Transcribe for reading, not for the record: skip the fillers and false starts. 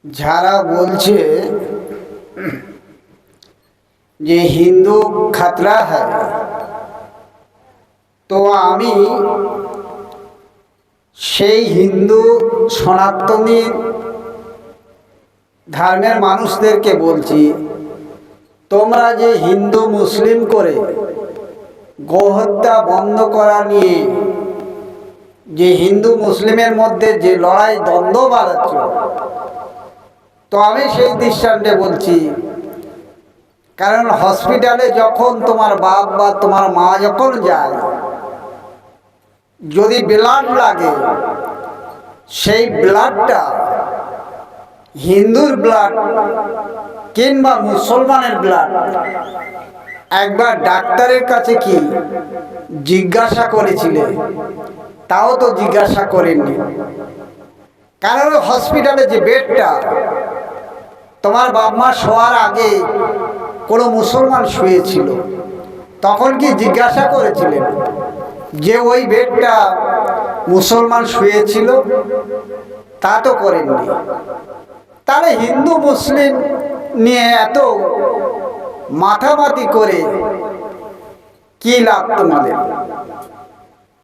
যারা বলছে যে হিন্দু खतरा है, তো আমি সেই হিন্দু সনাতনী ধর্মের মানুষদেরকে বলছি, তোমরা যে হিন্দু মুসলিম করে গোহত্যা বন্ধ করা নিয়ে যে হিন্দু মুসলিমের মধ্যে যে লড়াই দ্বন্দ্ব বাড়াচ্ছ, তো আমি সেই দৃষ্টান্তে বলছি। কারণ হসপিটালে যখন তোমার বাপ বা তোমার মা যখন যায়, যদি ব্লাড লাগে, সেই ব্লাডটা হিন্দুর ব্লাড কিংবা মুসলমানের ব্লাড, একবার ডাক্তারের কাছে কি জিজ্ঞাসা করেছিলে? তাও তো জিজ্ঞাসা করেননি। কারণ হসপিটালে যে বেডটা, তোমার বাপ মা শোয়ার আগে কোনো মুসলমান শুয়েছিল, তখন কি জিজ্ঞাসা করেছিলেন যে ওই বেডটা মুসলমান শুয়েছিল? তা তো করেননি। তাহলে হিন্দু মুসলিম নিয়ে এত মাথামাতি করে কি লাভ তোমাদের?